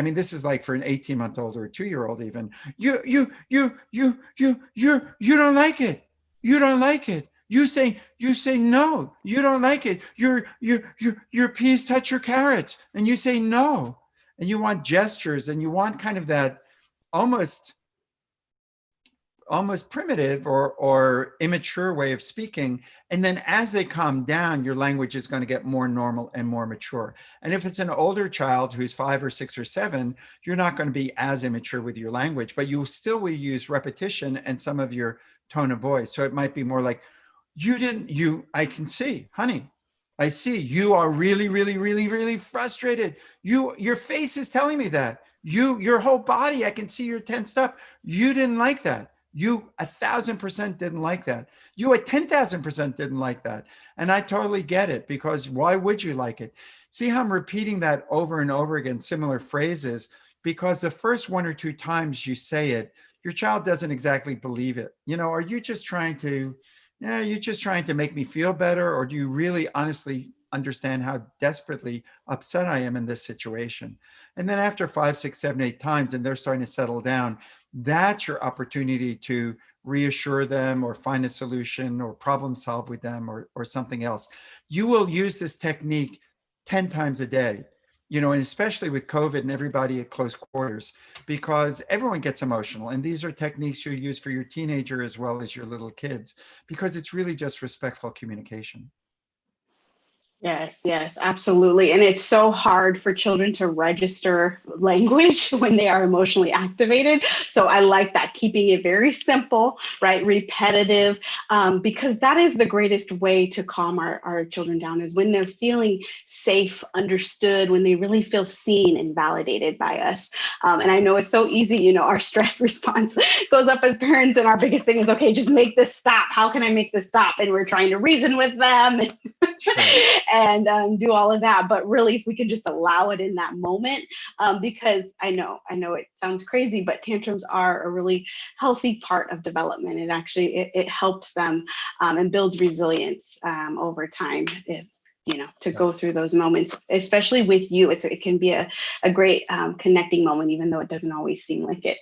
mean, this is like for an 18-month-old or a 2-year-old even, you don't like it. You don't like it. You say no, you don't like it. Your peas touch your carrots, and you say no. And you want gestures, and you want kind of that almost primitive or immature way of speaking. And then as they calm down, your language is going to get more normal and more mature. And if it's an older child who's 5 or 6 or 7, you're not going to be as immature with your language, but you still will use repetition and some of your tone of voice. So it might be more like, I can see, honey, I see you are really, really, really, really frustrated. Your face is telling me that. Your whole body, I can see you're tensed up. You didn't like that. You 1,000% didn't like that. You 10,000% didn't like that. And I totally get it, because why would you like it? See how I'm repeating that over and over again, similar phrases, because the first 1 or 2 times you say it, your child doesn't exactly believe it. You know, are you just trying to make me feel better? Or do you really honestly understand how desperately upset I am in this situation? And then after 5, 6, 7, 8 times, and they're starting to settle down, that's your opportunity to reassure them or find a solution or problem solve with them or something else. You will use this technique 10 times a day, you know, and especially with COVID and everybody at close quarters, because everyone gets emotional. And these are techniques you use for your teenager as well as your little kids, because it's really just respectful communication. Yes, absolutely. And it's so hard for children to register language when they are emotionally activated. So I like that, keeping it very simple, right? Repetitive, because that is the greatest way to calm our children down, is when they're feeling safe, understood, when they really feel seen and validated by us. And I know it's so easy, you know, our stress response goes up as parents, and our biggest thing is, okay, just make this stop. How can I make this stop? And we're trying to reason with them. Sure. And do all of that. But really, if we can just allow it in that moment, because I know it sounds crazy, but tantrums are a really healthy part of development. It actually, it helps them and builds resilience over time. To go through those moments, especially with you, it can be a great connecting moment, even though it doesn't always seem like it.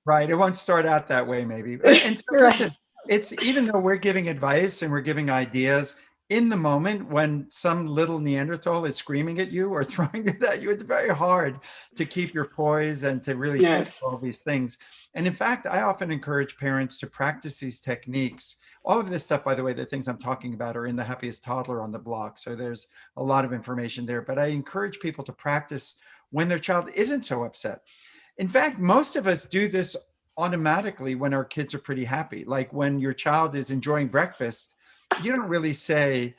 Right. It won't start out that way, maybe. And so, listen, it's, even though we're giving advice and we're giving ideas, in the moment when some little Neanderthal is screaming at you or throwing it at you, it's very hard to keep your poise and to really think all these things. And in fact, I often encourage parents to practice these techniques. All of this stuff, by the way, the things I'm talking about are in the Happiest Toddler on the block. So there's a lot of information there, but I encourage people to practice when their child isn't so upset. In fact, most of us do this automatically when our kids are pretty happy. Like when your child is enjoying breakfast, you don't really say,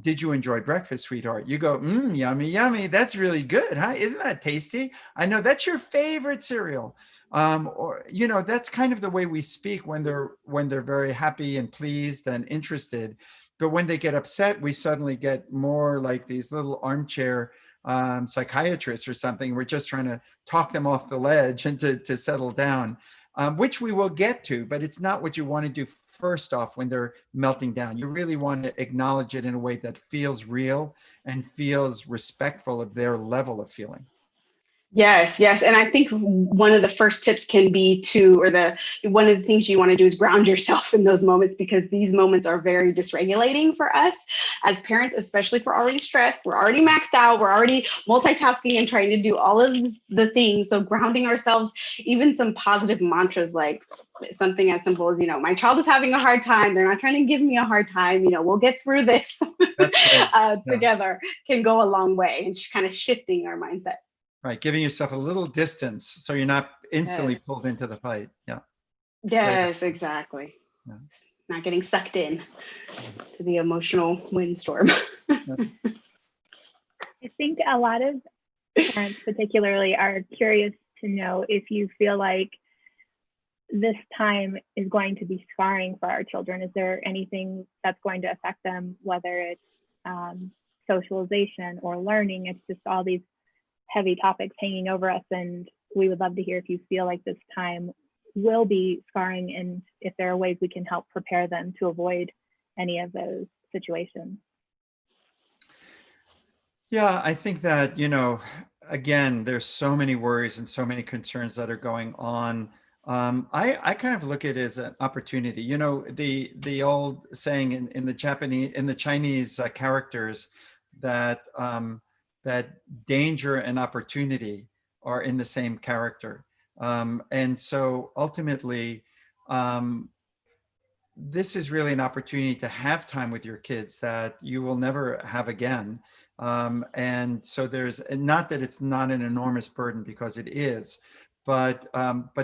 did you enjoy breakfast, sweetheart? You go, yummy, yummy. That's really good, huh? Isn't that tasty? I know that's your favorite cereal. Or, you know, that's kind of the way we speak when they're very happy and pleased and interested. But when they get upset, we suddenly get more like these little armchair psychiatrists or something. We're just trying to talk them off the ledge and to settle down, which we will get to, but it's not what you want to do first off when they're melting down. You really want to acknowledge it in a way that feels real and feels respectful of their level of feeling. Yes, yes. And I think one of the first tips can be one of the things you want to do is ground yourself in those moments, because these moments are very dysregulating for us as parents, especially if we're already stressed, we're already maxed out, we're already multitasking and trying to do all of the things. So grounding ourselves, even some positive mantras, like something as simple as, my child is having a hard time. They're not trying to give me a hard time. We'll get through this together can go a long way, and kind of shifting our mindset. Right, giving yourself a little distance so you're not instantly pulled into the fight. Yeah. Yes, exactly. Yeah. Not getting sucked in to the emotional windstorm. I think a lot of parents particularly are curious to know if you feel like this time is going to be scarring for our children. Is there anything that's going to affect them, whether it's socialization or learning? It's just all these heavy topics hanging over us, and we would love to hear if you feel like this time will be scarring, and if there are ways we can help prepare them to avoid any of those situations. Yeah, I think that, again, there's so many worries and so many concerns that are going on. I kind of look at it as an opportunity. The old saying in the Chinese characters that that danger and opportunity are in the same character. And so ultimately, this is really an opportunity to have time with your kids that you will never have again. And so there's, not that it's not an enormous burden, because it is, but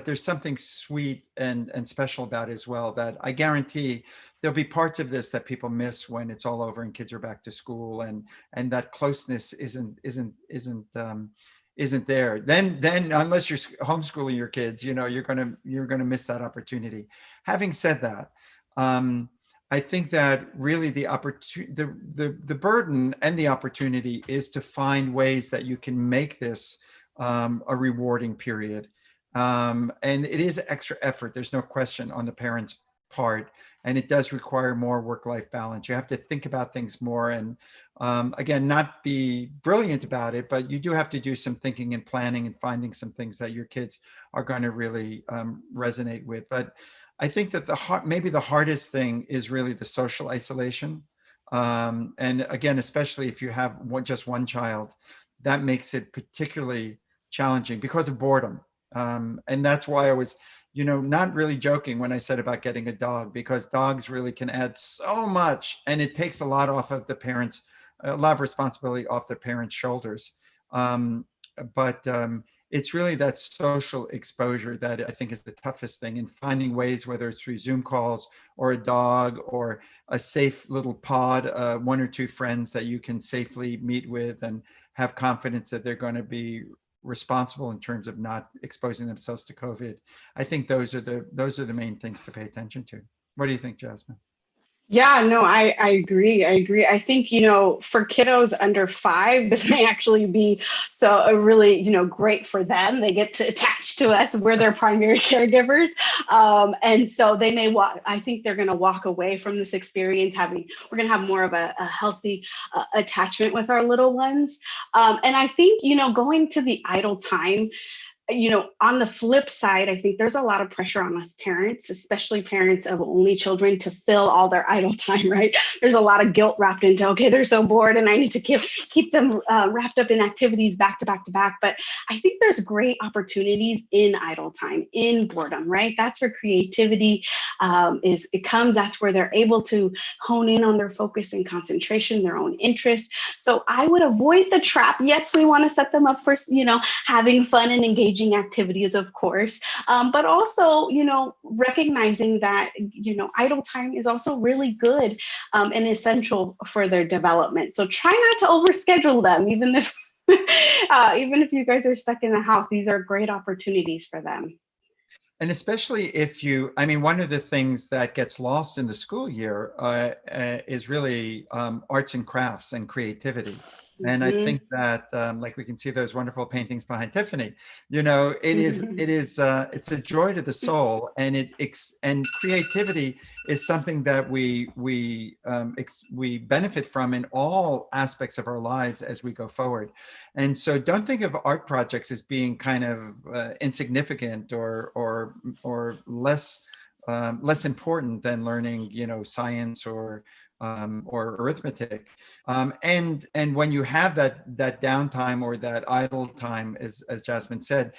there's something sweet and special about it as well, that I guarantee there'll be parts of this that people miss when it's all over and kids are back to school, and that closeness isn't there. Then unless you're homeschooling your kids, you're gonna miss that opportunity. Having said that, I think that really the burden and the opportunity is to find ways that you can make this a rewarding period. And it is extra effort, there's no question, on the parents' part. And it does require more work-life balance. You have to think about things more, and again, not be brilliant about it, but you do have to do some thinking and planning and finding some things that your kids are going to really resonate with. But I think that maybe the hardest thing is really the social isolation. And again, especially if you have just one child, that makes it particularly challenging because of boredom. And that's why I was, not really joking when I said about getting a dog, because dogs really can add so much, and it takes a lot off of the parents, a lot of responsibility off the parents' shoulders. But it's really that social exposure that I think is the toughest thing, in finding ways, whether it's through Zoom calls or a dog or a safe little pod, one or two friends that you can safely meet with and have confidence that they're going to be responsible in terms of not exposing themselves to COVID. I think those are the main things to pay attention to. What do you think, Jazmine? Yeah, no, I agree. I think, for kiddos under 5, this may actually be really, great for them. They get to attach to us. We're their primary caregivers. And so they may I think they're going to walk away from this experience we're going to have more of a healthy attachment with our little ones. And I think, going to the idle time, on the flip side, I think there's a lot of pressure on us parents, especially parents of only children, to fill all their idle time, right? There's a lot of guilt wrapped into, okay, they're so bored and I need to keep them wrapped up in activities back to back to back. But I think there's great opportunities in idle time, in boredom, right? That's where creativity comes. That's where they're able to hone in on their focus and concentration, their own interests. So I would avoid the trap. Yes, we want to set them up for, having fun and engaging engaging activities, of course, but also, recognizing that, idle time is also really good and essential for their development. So try not to overschedule them, even if even if you guys are stuck in the house. These are great opportunities for them. And especially if one of the things that gets lost in the school year is really arts and crafts and creativity. And I think that, like we can see those wonderful paintings behind Tiffany, it's a joy to the soul, and and creativity is something that we benefit from in all aspects of our lives as we go forward. And so don't think of art projects as being kind of insignificant or less important than learning, science or arithmetic. And when you have that downtime or that idle time, as Jazmine said,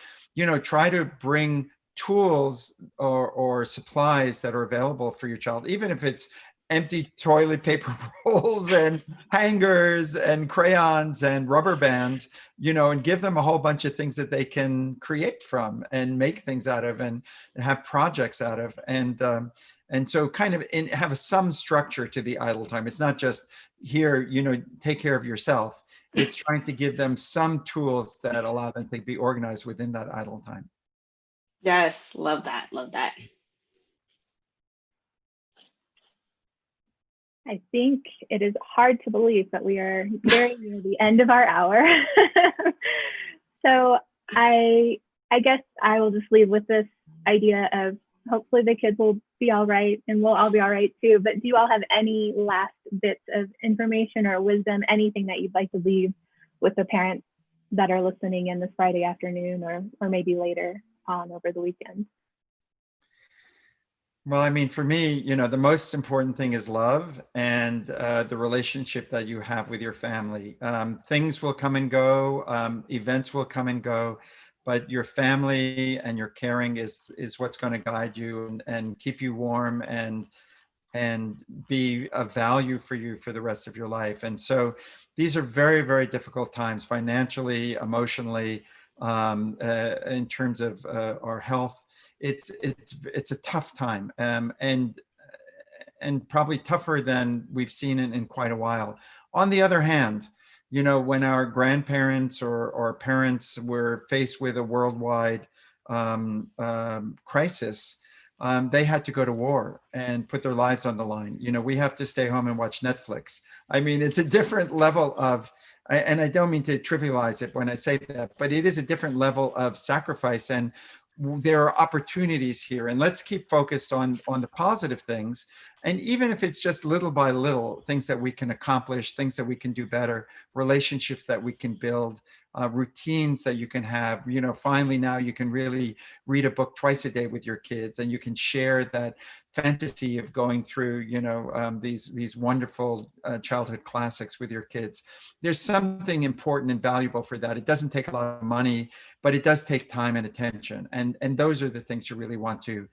try to bring tools or supplies that are available for your child, even if it's empty toilet paper rolls and hangers and crayons and rubber bands, and give them a whole bunch of things that they can create from and make things out of and have projects out of. And so kind of have some structure to the idle time. It's not just here, take care of yourself. It's trying to give them some tools that allow them to be organized within that idle time. Yes, love that. Love that. I think it is hard to believe that we are very near the end of our hour. So I guess I will just leave with this idea of hopefully the kids will be all right and we'll all be all right too. But do you all have any last bits of information or wisdom, anything that you'd like to leave with the parents that are listening in this Friday afternoon or maybe later on over the weekend? Well, for me, the most important thing is love and the relationship that you have with your family. Things will come and go, events will come and go, but your family and your caring is what's going to guide you and keep you warm and be of value for you for the rest of your life. And so these are very, very difficult times, financially, emotionally, in terms of our health. It's a tough time, and probably tougher than we've seen in quite a while. On the other hand, when our grandparents or parents were faced with a worldwide crisis, they had to go to war and put their lives on the line. We have to stay home and watch Netflix. It's a different level of, and I don't mean to trivialize it when I say that, but it is a different level of sacrifice, and there are opportunities here, and let's keep focused on the positive things. And even if it's just little by little, things that we can accomplish, things that we can do better, relationships that we can build, routines that you can have. Finally now you can really read a book twice a day with your kids, and you can share that fantasy of going through, these wonderful childhood classics with your kids. There's something important and valuable for that. It doesn't take a lot of money, but it does take time and attention. And those are the things you really want to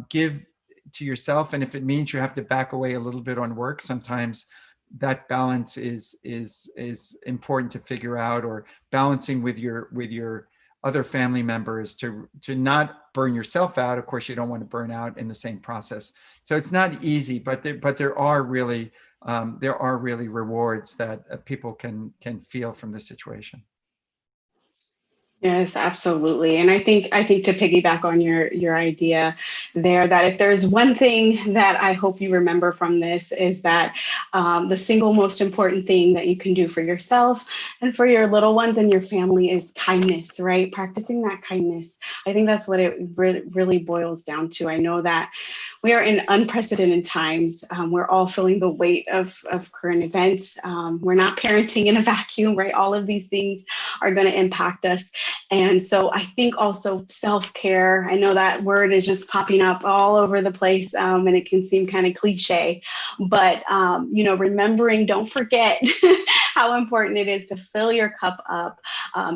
give to yourself. And if it means you have to back away a little bit on work, sometimes that balance is important to figure out, or balancing with your other family members to not burn yourself out. Of course, you don't want to burn out in the same process. So it's not easy, but there are really rewards that people can feel from this situation. Yes, absolutely. And I think to piggyback on your idea there, that if there's one thing that I hope you remember from this is that the single most important thing that you can do for yourself and for your little ones and your family is kindness, right? Practicing that kindness. I think that's what it really boils down to. I know that we are in unprecedented times. We're all feeling the weight of current events. We're not parenting in a vacuum, right? All of these things are going to impact us. And so I think also self-care, I know that word is just popping up all over the place, and it can seem kind of cliche, but, remembering, don't forget how important it is to fill your cup up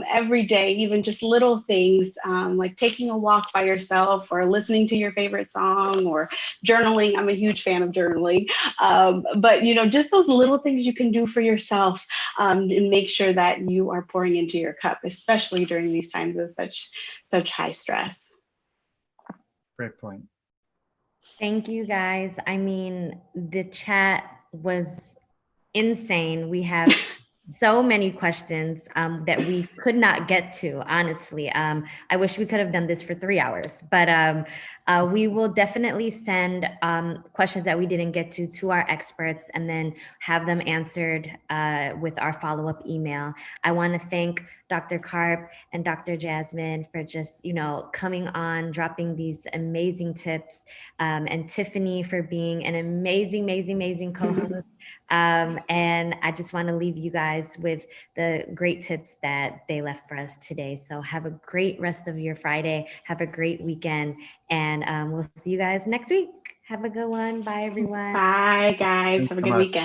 every day, even just little things like taking a walk by yourself or listening to your favorite song or journaling. I'm a huge fan of journaling. But, just those little things you can do for yourself and make sure that you are pouring into your cup, especially during these times of such high stress. Great point. Thank you, guys. I mean, the chat was insane. We have so many questions that we could not get to, honestly. I wish we could have done this for 3 hours, but we will definitely send questions that we didn't get to our experts and then have them answered with our follow-up email. I want to thank Dr. Karp and Dr. Jazmine for just, coming on, dropping these amazing tips, and Tiffany for being an amazing co-host. And I just want to leave you guys with the great tips that they left for us today. So have a great rest of your Friday. Have a great weekend. And we'll see you guys next week. Have a good one. Bye, everyone. Bye, guys. Thanks Have a so good much. weekend.